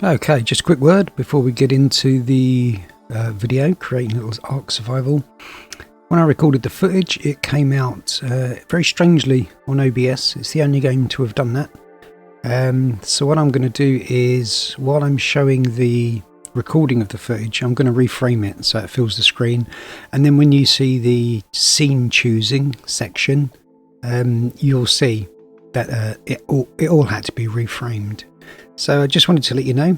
Okay, just a quick word before we get into the video, creating Little Ark Survival. When I recorded the footage, it came out very strangely on OBS. It's the only game to have done that. So what I'm going to do is, while I'm showing the recording of the footage, I'm going to reframe it so it fills the screen. And then when you see the scene choosing section, you'll see that it all had to be reframed. So I just wanted to let you know,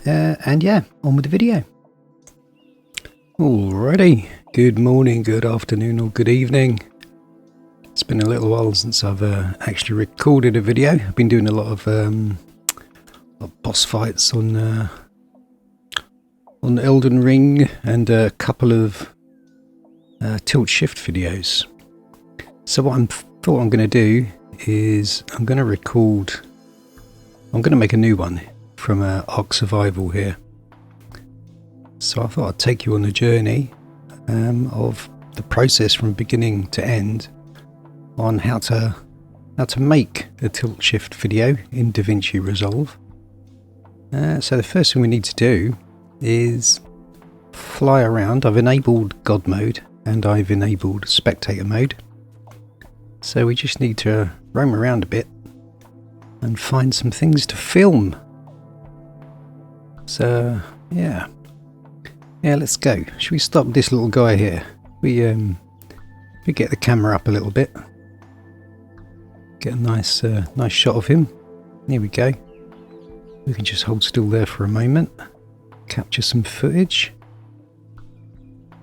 and yeah, on with the video. Alrighty, good morning, good afternoon or good evening. It's been a little while since I've actually recorded a video. I've been doing a lot of boss fights on Elden Ring and a couple of tilt shift videos. So what I thought I'm going to do is I'm going to make a new one from Ark Survival here. So I thought I'd take you on a journey of the process from beginning to end on how to make a tilt shift video in Davinci Resolve. So the first thing we need to do is fly around. I've enabled God mode and I've enabled spectator mode. So we just need to roam around a bit and find some things to film. So yeah, let's go. Should we stop this little guy here? We get the camera up a little bit, get a nice shot of him. Here we go. We can just hold still there for a moment, capture some footage.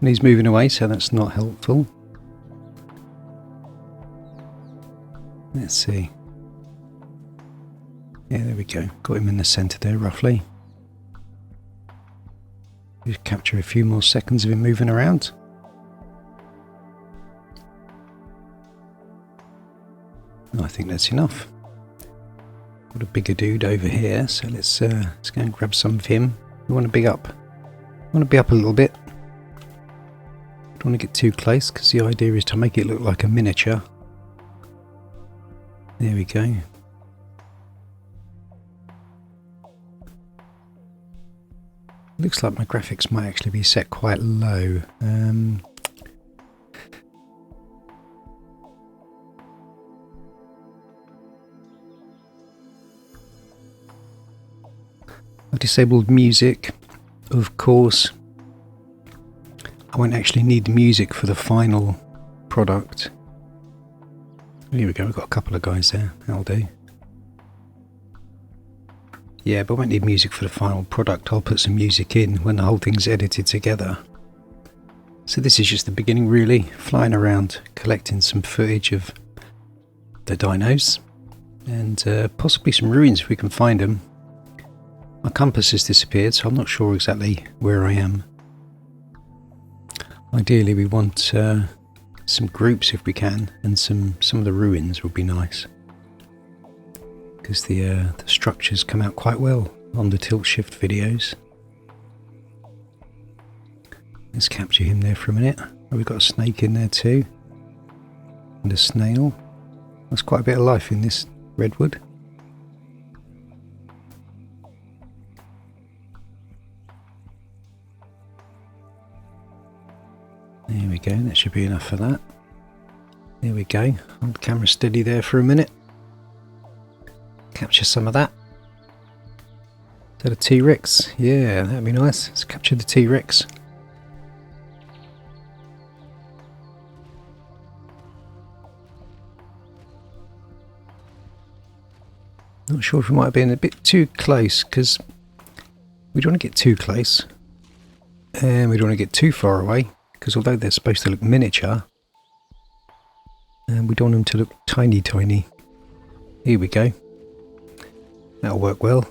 And he's moving away, so that's not helpful. Let's see. Yeah, there we go. Got him in the centre there, roughly. Just capture a few more seconds of him moving around. I think that's enough. Got a bigger dude over here, so let's go and grab some of him. We want to be up. Want to be up a little bit. Don't want to get too close because the idea is to make it look like a miniature. There we go. Looks like my graphics might actually be set quite low. I've disabled music, of course. I won't actually need the music for the final product. Here we go, we've got a couple of guys there, that'll do. Yeah, but I won't need music for the final product. I'll put some music in when the whole thing's edited together. So this is just the beginning really, flying around, collecting some footage of the dinos and possibly some ruins if we can find them. My compass has disappeared, so I'm not sure exactly where I am. Ideally we want some groups if we can, and some of the ruins would be nice. Because the structures come out quite well on the tilt shift videos. Let's capture him there for a minute. Oh, we've got a snake in there too. And a snail. There's quite a bit of life in this redwood. There we go, that should be enough for that. There we go. Hold the camera steady there for a minute. Capture some of that. Is that a T-Rex? Yeah, that'd be nice. Let's capture the T-Rex. Not sure if we might have been a bit too close, because we don't want to get too close. And we don't want to get too far away, because although they're supposed to look miniature, we don't want them to look tiny. Here we go. That'll work well.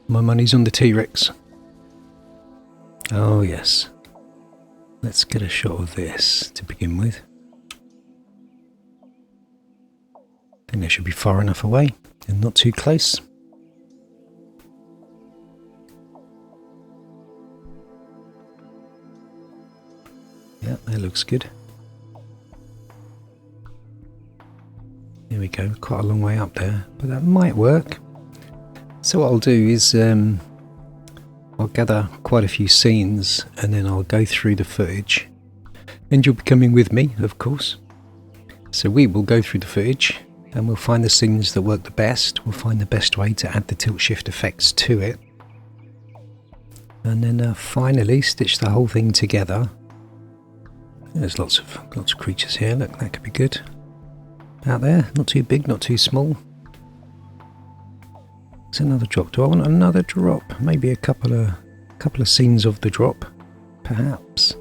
My money's on the T-Rex. Oh yes. Let's get a shot of this to begin with. I think they should be far enough away and not too close. Yeah, Yeah, that looks good. There we go, quite a long way up there, but that might work. So what I'll do is I'll gather quite a few scenes and then I'll go through the footage, and you'll be coming with me, of course. So we will go through the footage and we'll find the scenes that work the best. We'll find the best way to add the tilt shift effects to it, and then finally stitch the whole thing together. There's lots of creatures here. Look, that could be good. Out there, not too big, not too small. It's another drop. Do I want another drop? Maybe a couple of scenes of the drop, perhaps.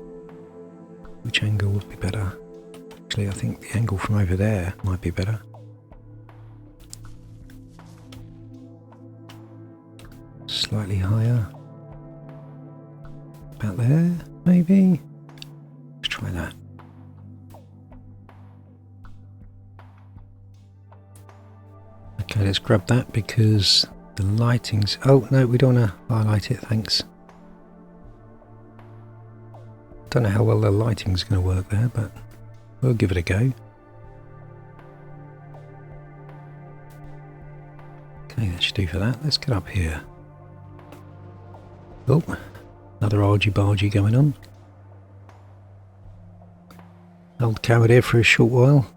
Which angle would be better? Actually, I think the angle from over there might be better. Slightly higher. About there, maybe. Let's try that. Okay, let's grab that because the lighting's... Oh, no, we don't want to highlight it, thanks. Don't know how well the lighting's going to work there, but we'll give it a go. Okay, that should do for that. Let's get up here. Oh, another argy-bargy going on. Hold the camera there for a short while.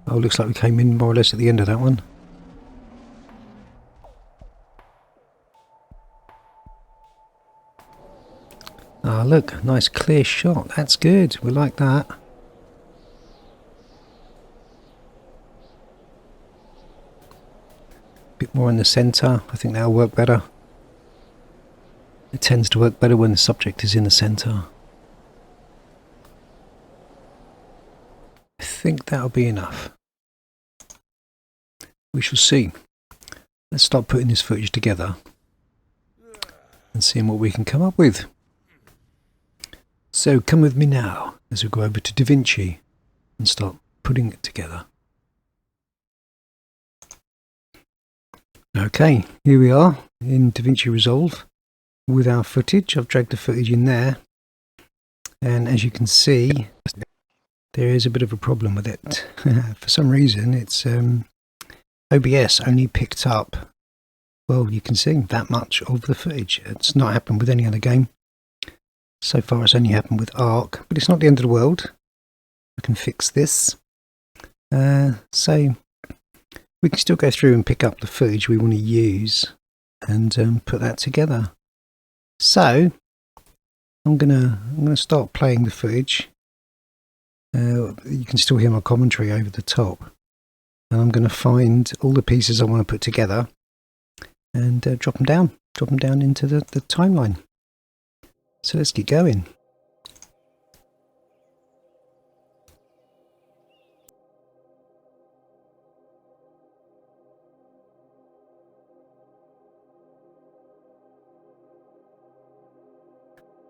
Oh, looks like we came in more or less at the end of that one. Ah, look, nice clear shot. That's good. We like that. Bit more in the centre. I think that'll work better. It tends to work better when the subject is in the centre. I think that'll be enough. We shall see. Let's start putting this footage together and seeing what we can come up with. So come with me now as we go over to Davinci and start putting it together. Okay, here we are in Davinci Resolve with our footage. I've dragged the footage in there, and as you can see there is a bit of a problem with it. For some reason it's OBS only picked up, well, you can see that much of the footage. It's not happened with any other game. So far it's only happened with Ark, but it's not the end of the world. I can fix this. So we can still go through and pick up the footage we want to use and put that together. So I'm gonna start playing the footage. You can still hear my commentary over the top, and I'm going to find all the pieces I want to put together and drop them down into the timeline. So let's get going.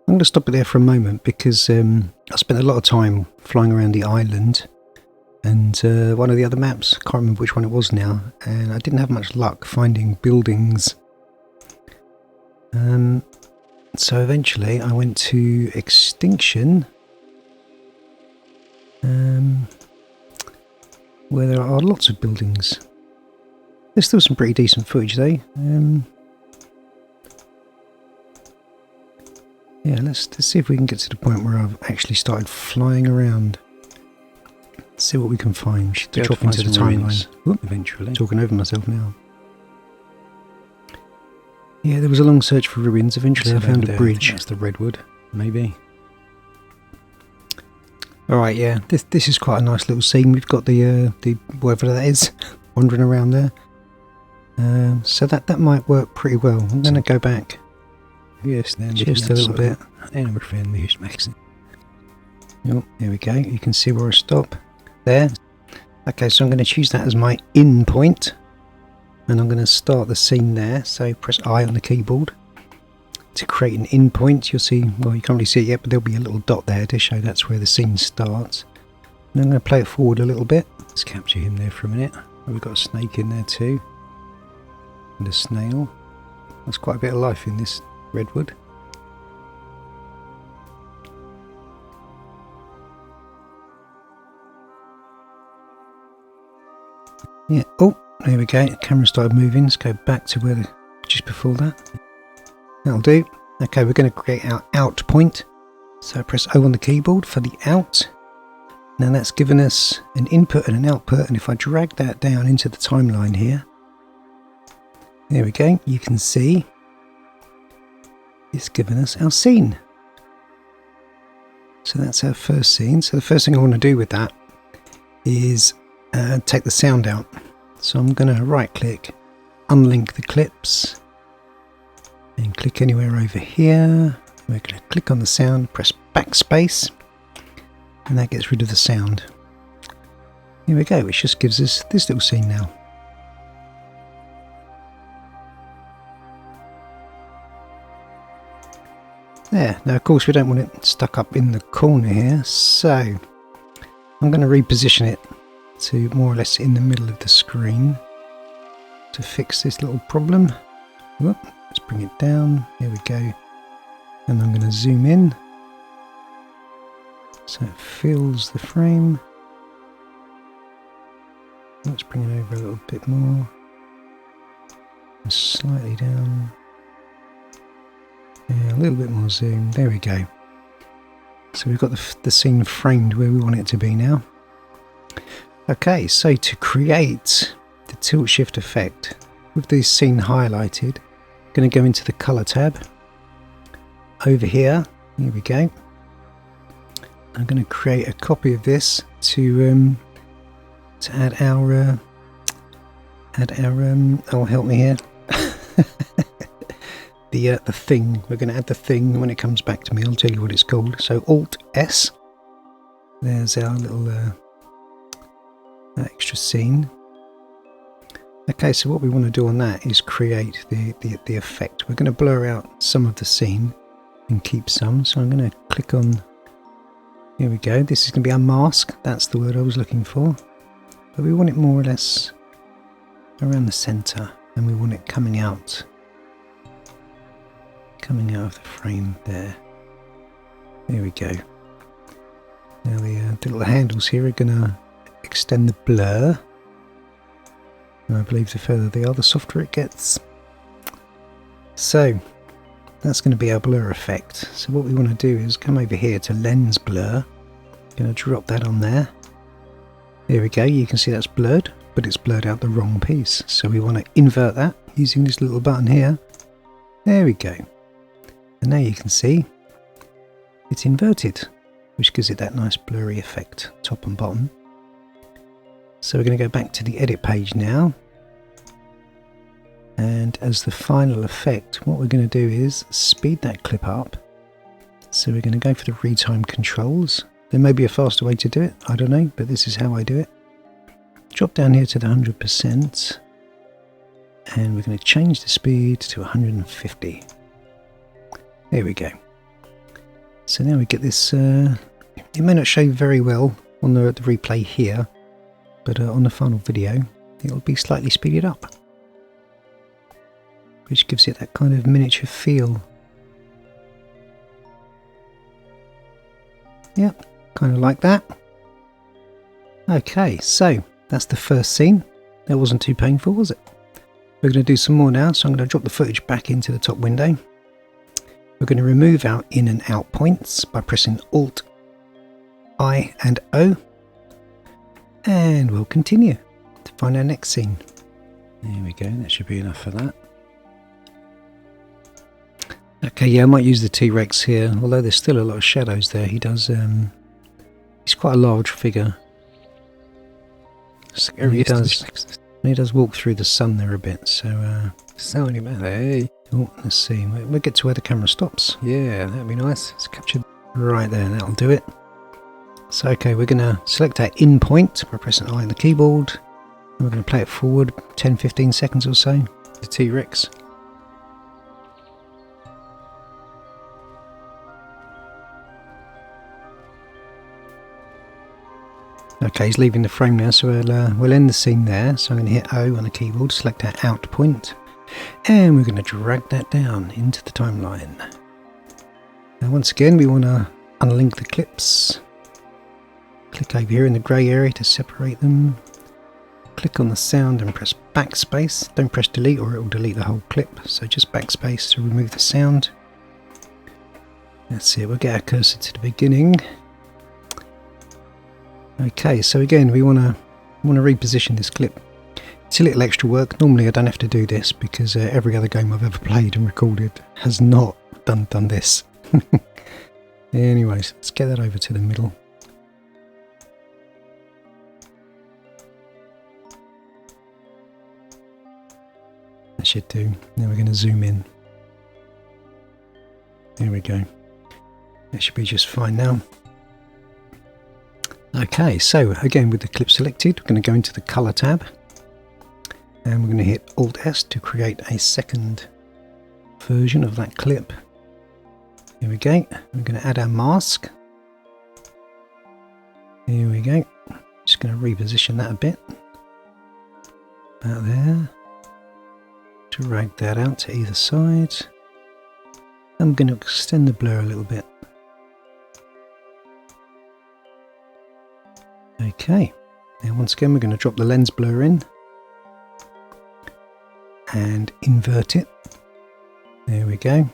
I'm going to stop it there for a moment because I spent a lot of time flying around the island and one of the other maps, I can't remember which one it was now, and I didn't have much luck finding buildings. So eventually I went to Extinction, where there are lots of buildings. There's still some pretty decent footage though. Yeah, let's see if we can get to the point where I've actually started flying around. Let's see what we can find. We should drop into the timeline. Eventually. Talking over myself now. Yeah, there was a long search for ruins. Eventually I found a bridge. That's the redwood, maybe. Alright, yeah, this is quite a nice little scene. We've got the whatever that is wandering around there. So that might work pretty well. I'm going to go back. Yes, then just a little bit. Oh, there we go. You can see where I stop there. Okay, so I'm going to choose that as my in point, and I'm going to start the scene there. So press I on the keyboard to create an in point. You'll see, well, you can't really see it yet, but there'll be a little dot there to show that's where the scene starts. And I'm going to play it forward a little bit. Let's capture him there for a minute. Oh, we've got a snake in there too, and a snail. There's quite a bit of life in this redwood. Yeah, oh, there we go. The camera started moving. Let's go back to where just before that. That'll do. Okay, we're going to create our out point. So press O on the keyboard for the out. Now that's given us an input and an output, and if I drag that down into the timeline here, there we go, you can see it's given us our scene. So that's our first scene. So the first thing I want to do with that is take the sound out. So I'm going to right click, unlink the clips, and click anywhere over here. We're going to click on the sound, press backspace, and that gets rid of the sound. Here we go, which just gives us this little scene now. There, now of course we don't want it stuck up in the corner here, so I'm going to reposition it to more or less in the middle of the screen to fix this little problem. Whoop, let's bring it down, here we go, and I'm going to zoom in so it fills the frame. Let's bring it over a little bit more, and slightly down. Yeah, a little bit more zoom. There we go. So we've got the scene framed where we want it to be now. Okay, so to create the tilt shift effect with the scene highlighted, I'm going to go into the color tab. Over here we go. I'm going to create a copy of this to add our oh, help me here. The thing. We're going to add the thing when it comes back to me. I'll tell you what it's called. So Alt S. There's our little extra scene. Okay, so what we want to do on that is create the effect. We're going to blur out some of the scene and keep some. So I'm going to click on. Here we go. This is going to be our mask. That's the word I was looking for. But we want it more or less around the center, and we want it coming out of the frame there. There we go. Now the little handles here are going to extend the blur, and I believe the further they are, the softer it gets. So that's going to be our blur effect. So what we want to do is come over here to lens blur. Going to drop that on there. There we go. You can see that's blurred, but it's blurred out the wrong piece. So we want to invert that using this little button here. There we go. And now you can see it's inverted, which gives it that nice blurry effect, top and bottom. So we're going to go back to the edit page now. And as the final effect, what we're going to do is speed that clip up. So we're going to go for the retime controls. There may be a faster way to do it, I don't know, but this is how I do it. Drop down here to the 100%, and we're going to change the speed to 150. There we go. So now we get this, it may not show very well on the replay here, but on the final video it'll be slightly speeded up, which gives it that kind of miniature feel. Yep, kind of like that. Okay, so that's the first scene. That wasn't too painful, was it? We're going to do some more now, so I'm going to drop the footage back into the top window. We're going to remove our in and out points by pressing Alt, I and O. And we'll continue to find our next scene. There we go, that should be enough for that. Okay, yeah, I might use the T-Rex here, although there's still a lot of shadows there. He does, he's quite a large figure. He does walk through the sun there a bit, so Sounding man, hey. Oh, let's see, we'll get to where the camera stops. Yeah, that'd be nice. It's captured right there, that'll do it. So okay, we're going to select our in point by pressing I on the keyboard, and we're going to play it forward 10-15 seconds or so. The T-Rex. Okay, he's leaving the frame now, so we'll end the scene there. So I'm going to hit O on the keyboard, select our out point, and we're going to drag that down into the timeline. Now once again, we want to unlink the clips. Click over here in the grey area to separate them. click on the sound and press backspace. Don't press delete or it will delete the whole clip, so just backspace to remove the sound. That's it, we'll get our cursor to the beginning. Okay, so again we want to reposition this clip. It's a little extra work. Normally I don't have to do this because every other game I've ever played and recorded has not done this. Anyways, let's get that over to the middle. That should do. Now we're going to zoom in. There we go. That should be just fine now. Okay, so again with the clip selected, we're going to go into the color tab and we're going to hit Alt S to create a second version of that clip. Here we go. We're going to add our mask. Here we go. Just going to reposition that a bit. About there. Drag that out to either side. I'm going to extend the blur a little bit. Okay, now once again we're going to drop the lens blur in and invert it. There we go.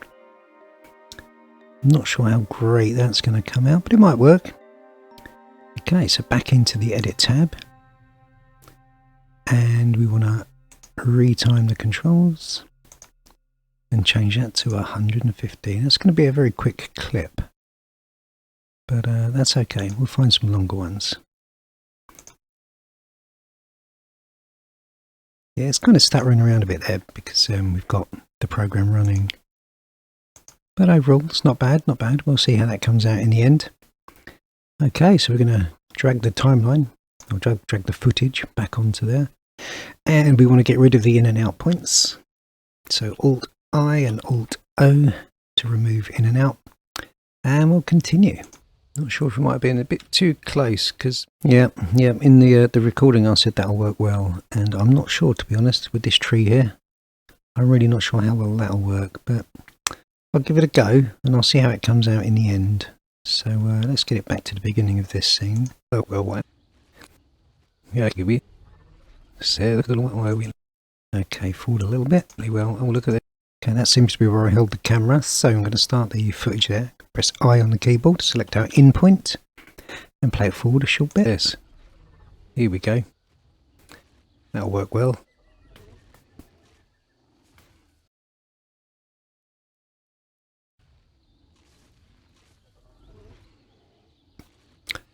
I'm not sure how great that's going to come out, but it might work. Okay, so back into the edit tab and we want to retime the controls and change that to 115. That's going to be a very quick clip, but that's okay, we'll find some longer ones. Yeah, it's kind of stuttering around a bit there because we've got the program running. But overall, it's not bad, not bad. We'll see how that comes out in the end. Okay, so we're going to drag the timeline, or drag the footage back onto there. And we want to get rid of the in and out points. So Alt-I and Alt-O to remove in and out. And we'll continue. Not sure if we might have been a bit too close because, yeah, in the recording I said that'll work well. And I'm not sure, to be honest, with this tree here. I'm really not sure how well that'll work, but I'll give it a go and I'll see how it comes out in the end. So let's get it back to the beginning of this scene. Oh, well, yeah, give me. Okay, forward a little bit. Well, oh, look at it. Okay, that seems to be where I held the camera. So I'm going to start the footage there. Press I on the keyboard, select our in point, and play it forward a short bit. Yes. Here we go. That'll work well.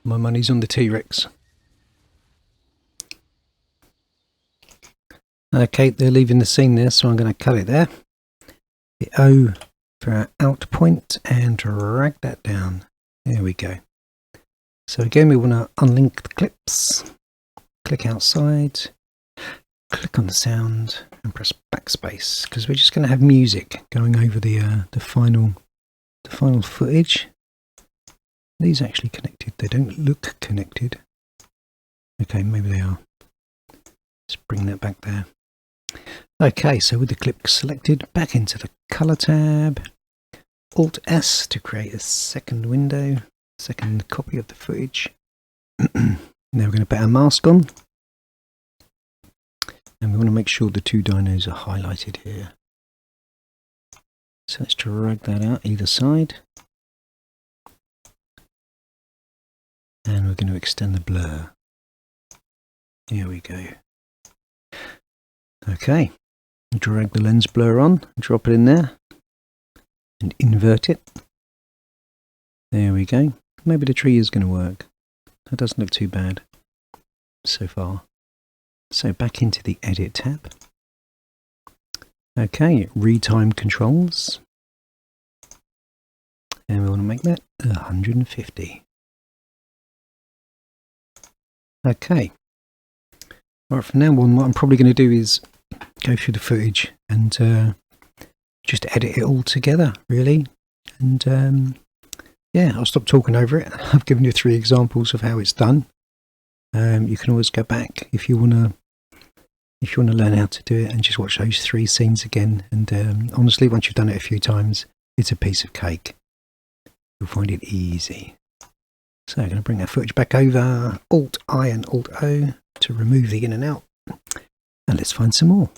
My money's on the T-Rex. Okay, they're leaving the scene there, so I'm going to cut it there. The O for our out point and drag that down. There we go. So again, we want to unlink the clips. Click outside. Click on the sound and press backspace because we're just going to have music going over the final footage. These are actually connected. They don't look connected. Okay, maybe they are. Let's bring that back there. Okay, so with the clip selected, back into the color tab, Alt S to create a second window, second copy of the footage. Now we're going to put our mask on, and we want to make sure the two dinos are highlighted here. So let's drag that out either side, and we're going to extend the blur. Here we go. Okay, drag the lens blur on, drop it in there, and invert it. There we go. Maybe the tree is going to work. That doesn't look too bad so far. So back into the edit tab. Okay, retime controls. And we want to make that 150. Okay. Right, from now on, what I'm probably going to do is go through the footage and just edit it all together, really. And yeah, I'll stop talking over it. I've given you 3 examples of how it's done. You can always go back if you want to learn how to do it and just watch those 3 scenes again. And honestly, once you've done it a few times, it's a piece of cake. You'll find it easy. So I'm going to bring our footage back over, Alt-I and Alt-O to remove the in and out. and let's find some more.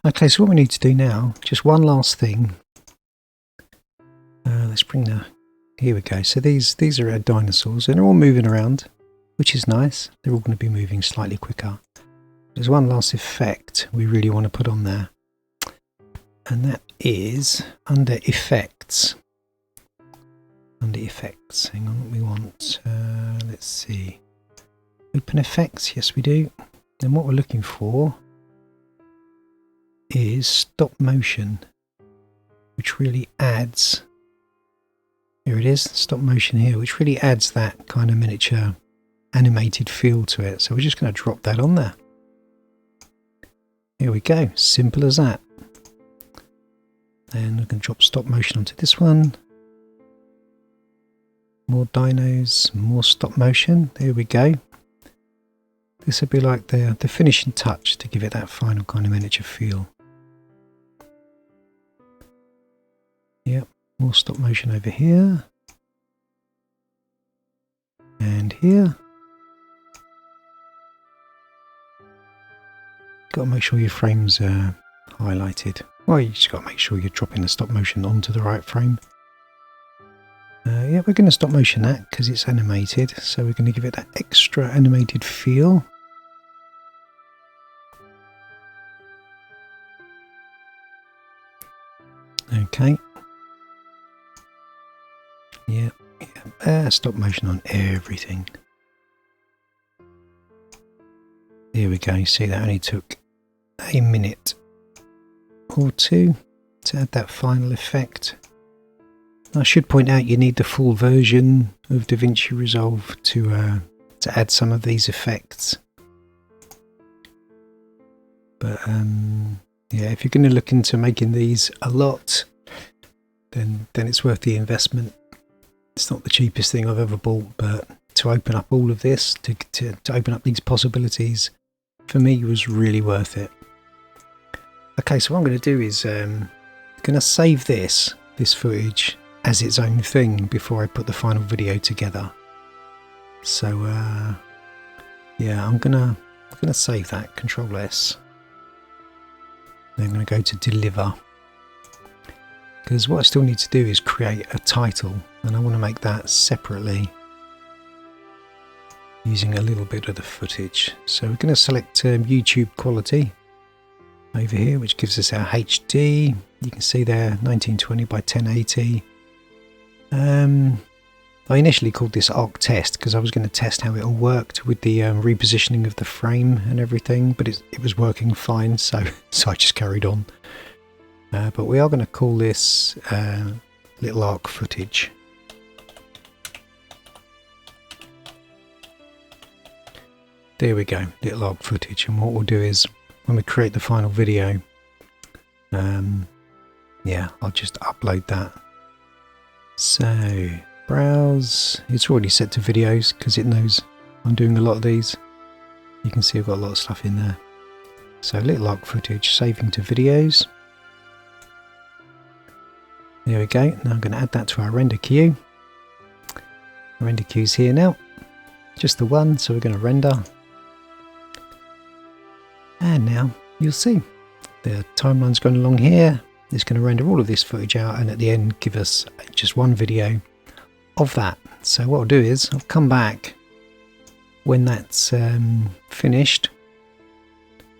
Okay, so what we need to do now, just one last thing. Let's bring the... Here we go. So these are our dinosaurs, and they're all moving around, which is nice. They're all going to be moving slightly quicker. There's one last effect we really want to put on there, and that is under effects. Under effects, hang on, we want, let's see, open effects, yes we do. And what we're looking for is stop motion, which really adds, here it is, stop motion here, which really adds that kind of miniature animated feel to it. So we're just going to drop that on there. Here we go, simple as that. Then we can drop stop motion onto this one. More dinos, more stop motion, there we go. This would be like the finishing touch to give it that final kind of miniature feel. Yep, more stop motion over here. And here. Got to make sure your frames are highlighted. Well, you just got to make sure you're dropping the stop motion onto the right frame. Yeah, we're going to stop motion that because it's animated, so we're going to give it that extra animated feel. Okay. Yeah, stop motion on everything. There we go. You see that only took a minute or two to add that final effect. I should point out you need the full version of Davinci Resolve to add some of these effects. But yeah, if you're going to look into making these a lot, then it's worth the investment. It's not the cheapest thing I've ever bought, but to open up all of this, to open up these possibilities, for me was really worth it. Okay, so what I'm going to do is going going to save this footage as its own thing before I put the final video together. So yeah, I'm gonna save that. Control S. Then I'm going to go to deliver, because what I still need to do is create a title, and I want to make that separately using a little bit of the footage. So we're going to select YouTube quality over here, which gives us our HD. You can see there 1920 by 1080. I initially called this Ark test because I was going to test how it all worked with the repositioning of the frame and everything, but it was working fine, so I just carried on. But we are going to call this Little Ark footage. There we go, Little Ark footage. And what we'll do is, when we create the final video, yeah, I'll just upload that. So browse. It's already set to videos because it knows I'm doing a lot of these. You can see I've got a lot of stuff in there. So Little Ark footage, saving to videos. There we go. Now I'm going to add that to our render queue. Our render queue's here now. Just the one, so we're going to render. And now you'll see the timeline's going along here. It's going to render all of this footage out, and at the end give us just one video of that. So what I'll do is I'll come back when that's finished,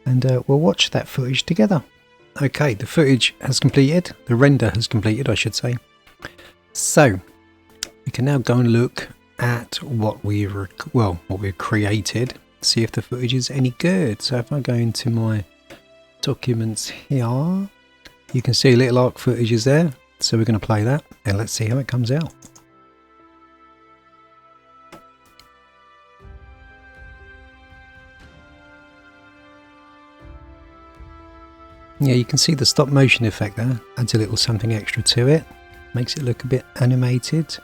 and we'll watch that footage together. Okay, the footage has completed, the render has completed, I should say. So we can now go and look at what we've created, see if the footage is any good. So if I go into my documents here, you can see Little Ark footage is there. So we're going to play that and let's see how it comes out. Yeah, you can see the stop motion effect there. Adds a little something extra to it. Makes it look a bit animated.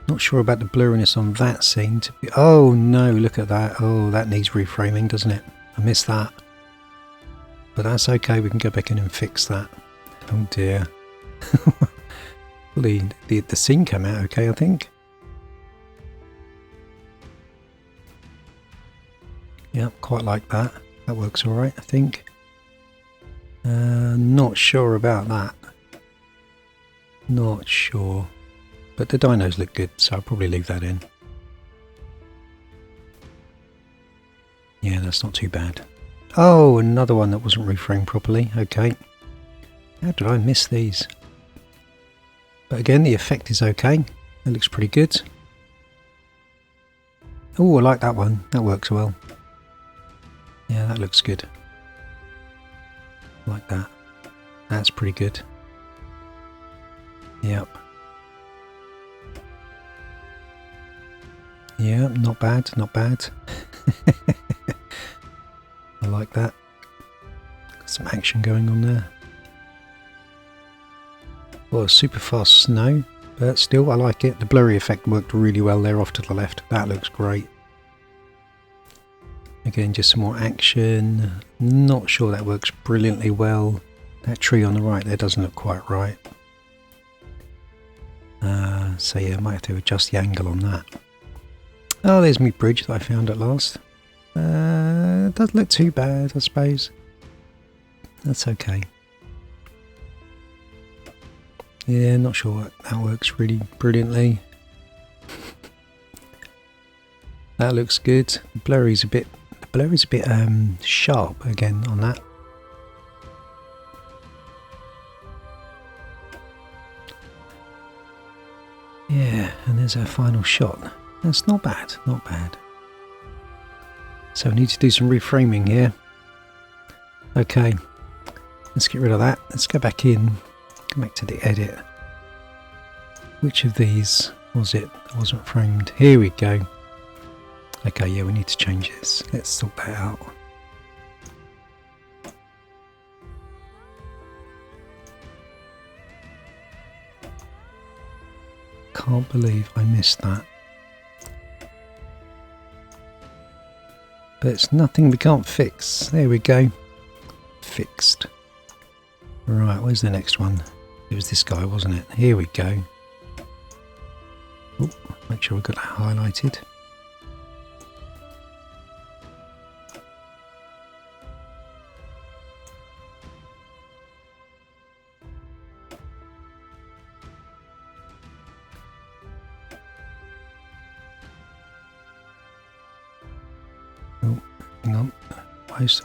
Not sure about the blurriness on that scene. Oh no, look at that. Oh, that needs reframing, doesn't it? I missed that. But that's okay, we can go back in and fix that. Oh dear. Well, the scene came out okay, I think. Yeah, quite like that. That works alright, I think. Not sure about that. Not sure. But the dinos look good, so I'll probably leave that in. Yeah, that's not too bad. Oh, another one that wasn't reframed properly. Okay. How did I miss these? But again, the effect is okay. It looks pretty good. Oh, I like that one. That works well. Yeah, that looks good. Like that. That's pretty good. Yep. Yeah, not bad, not bad. I like that. Some action going on there. Well, super fast snow, but still I like it. The blurry effect worked really well there off to the left. That looks great. Again, just some more action. Not sure that works brilliantly well. That tree on the right there doesn't look quite right. So yeah, I might have to adjust the angle on that. Oh, there's my bridge that I found at last. It doesn't look too bad, I suppose. That's okay. Yeah, not sure that works really brilliantly. That looks good. The blurry's a bit sharp again on that. Yeah, and there's our final shot. That's not bad, not bad. So we need to do some reframing here. Okay, let's get rid of that. Let's go back in, go back to the edit. Which of these was it that wasn't framed? Here we go. Okay, yeah, we need to change this. Let's sort that out. Can't believe I missed that. But it's nothing we can't fix. There we go. Fixed. Right, where's the next one? It was this guy, wasn't it? Here we go. Ooh, make sure we've got that highlighted. Oh, hang on.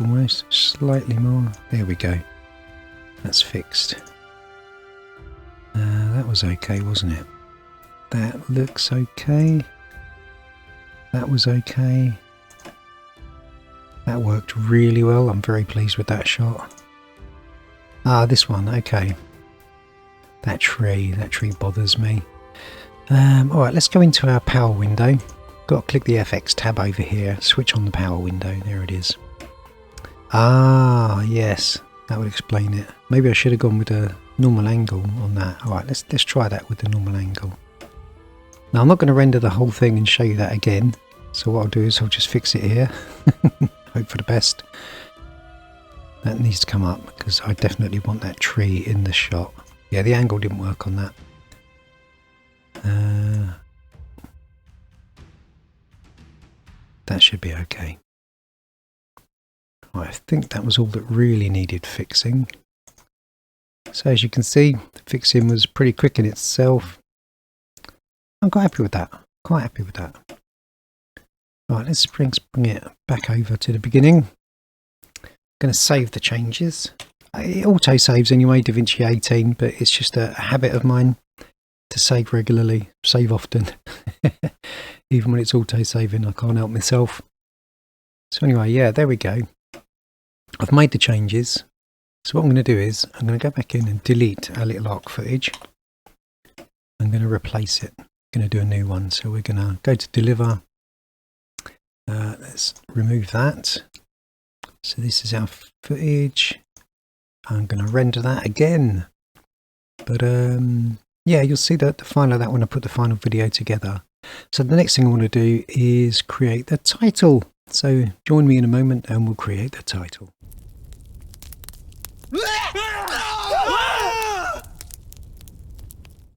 Almost. Slightly more. There we go. That's fixed. That was okay, wasn't it? That looks okay. That was okay. That worked really well. I'm very pleased with that shot. Ah, this one, okay. That tree bothers me. Alright, let's go into our power window. Got to click the FX tab over here, switch on the power window, there it is. Ah, yes, that would explain it. Maybe I should have gone with a normal angle on that. Alright, let's try that with the normal angle. Now I'm not going to render the whole thing and show you that again. So what I'll do is I'll just fix it here. Hope for the best. That needs to come up because I definitely want that tree in the shot. Yeah, the angle didn't work on that. That should be okay. Right, I think that was all that really needed fixing. So as you can see, the fixing was pretty quick in itself. I'm quite happy with that. Quite happy with that. Right, let's bring it back over to the beginning. I'm going to save the changes. It auto saves anyway, Davinci 18, but it's just a habit of mine to save regularly, save often. Even when it's auto saving, I can't help myself. So anyway, yeah, there we go. I've made the changes. So what I'm going to do is I'm going to go back in and delete our Little Ark footage. I'm going to replace it. I'm going to do a new one. So we're going to go to deliver. Let's remove that. So this is our footage. I'm going to render that again. But yeah, you'll see that the final of that when I put the final video together. So the next thing I want to do is create the title. So join me in a moment and we'll create the title.